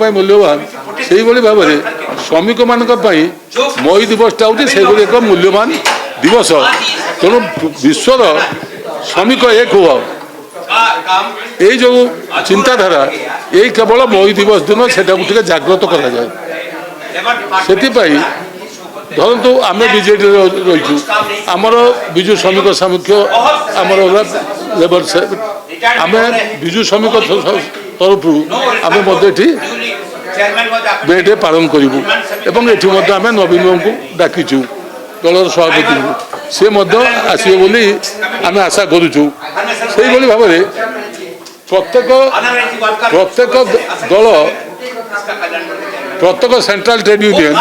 मूल्यवान से भाव में श्रमिक मान मई दिवसटा हूँ से एक मूल्यवान दिवस तेणु विश्वर श्रमिक एक हुआ यही जो चिंताधारा यही केवल मई दिवस दिन से जागृत करा जाए से धरतु आम बीजेडी रही आमर विजु श्रमिक सामुख्य आमर लेबर आम विजु श्रमिक तरफ आम बेडे पालन करूँ आम नवीन को डाकिचु दलर सभापति सी आसवे बोली आम आशा करुचु से भाव में प्रत्येक दल प्रत्येक सेंट्रल ट्रेड यूनियन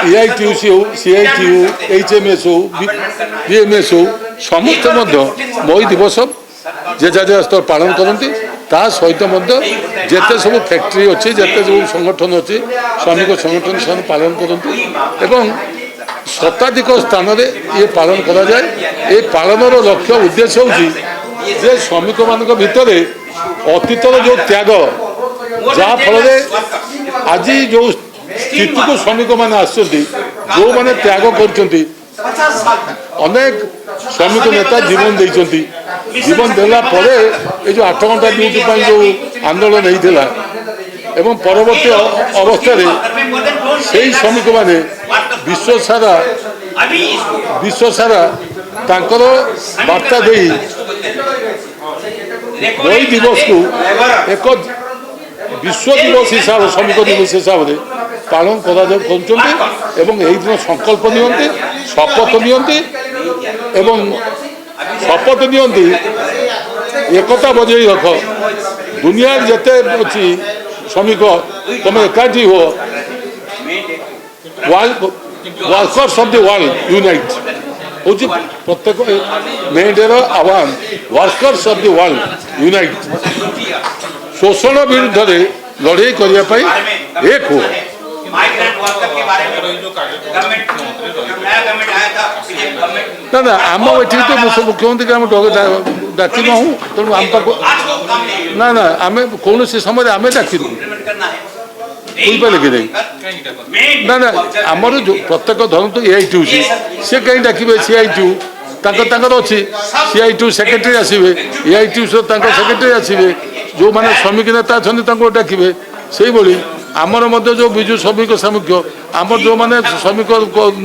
एआईटीयूसी हो सीआईटीयू एचएमएस हो बीएमएस हो समस्त मई दिवस जे स्तर पालन करती ता सहित जिते सब फैक्ट्री अच्छी जिते सब संगठन अच्छी श्रमिक संगठन से पालन करती शताधिक स्थान में ये पालन करा जाए ये पालन लक्ष्य उद्देश्य होची जे श्रमिक मान भितर अतीतर जो त्याग जहाँ फल आज जो स्थिति को श्रमिक मैंने जो मैंने त्याग करते अनेक श्रमिक नेता जीवन देते जीवन देला परे ये जो 8 घंटा ड्यूटी जो आंदोलन होता एवं परवर्ती अवस्था से श्रमिक मैंने विश्व सारा तांकर वार्ता दे मई दिवस को एक विश्व दिवस हिसाब श्रमिक दिवस हिसाब से पालन करा दिन संकल्प नियंती शपथ नियंती शपथ नियंती एकता बजाई रख दुनिया जिते अच्छी श्रमिक तुम एकाठी हो workers of the world unite हूँ प्रत्येक मेडेर आह्वान workers of the world unite शोषण विरुद्ध लड़ाई करने एक हो ना ना आम ये तो मुख्यमंत्री के डाकी ना हूँ तेणु आम पाक ना ना आम कौन समय आम डाक बुझे कि नहीं ना ना आमर जो प्रत्येक धरतु एआईटीयूसी सी कहीं डाके सीआईटीयू अच्छी सीआईटीयू सेक्रेटरी आसवे एआईटीयू सेक्रेटरी आसवे जो मैंने श्रमिक नेता अच्छा डाके से भाई आमर जो विजु श्रमिक सामुख्य आमर जो मैंने श्रमिक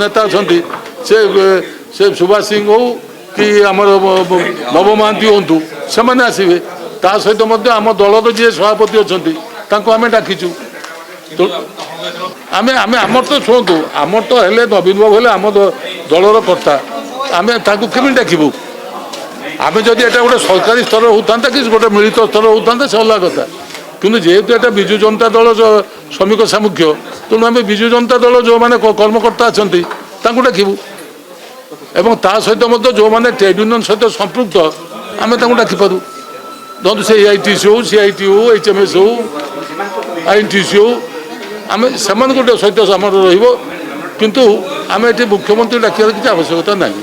नेता अच्छा से सुभाष सिंह हो कि आमर नव महांती हूँ से आसवे ता सहित आम दलर जी सभापति अच्छा आम डाकिचु तो आम आमर तो शुणु आमर तो हेले नवीन बाबू हेले आम दलर कर्ता आम केमी डाकबू आम जदि एटा गोटे सरकारी स्तर होता कि गोटे मिलित स्तर होता से अलग कथा किंतु जेहेतु एटा विजु जनता दल श्रमिक सामुख्य तेणु आम विजु जनता दल जो मैंने कर्मकर्ता अच्छा डाकबू एवं ता सहित जो मैंने ट्रेड यूनियन सहित संपृक्त आम डाकिपारू धरतु से एआईटीसी हो सीआईटी हो एचएमएस हो आईएनटीसी हो आम से सहित आमर रु किंतु आम ये मुख्यमंत्री डाकियार किसी आवश्यकता नहीं।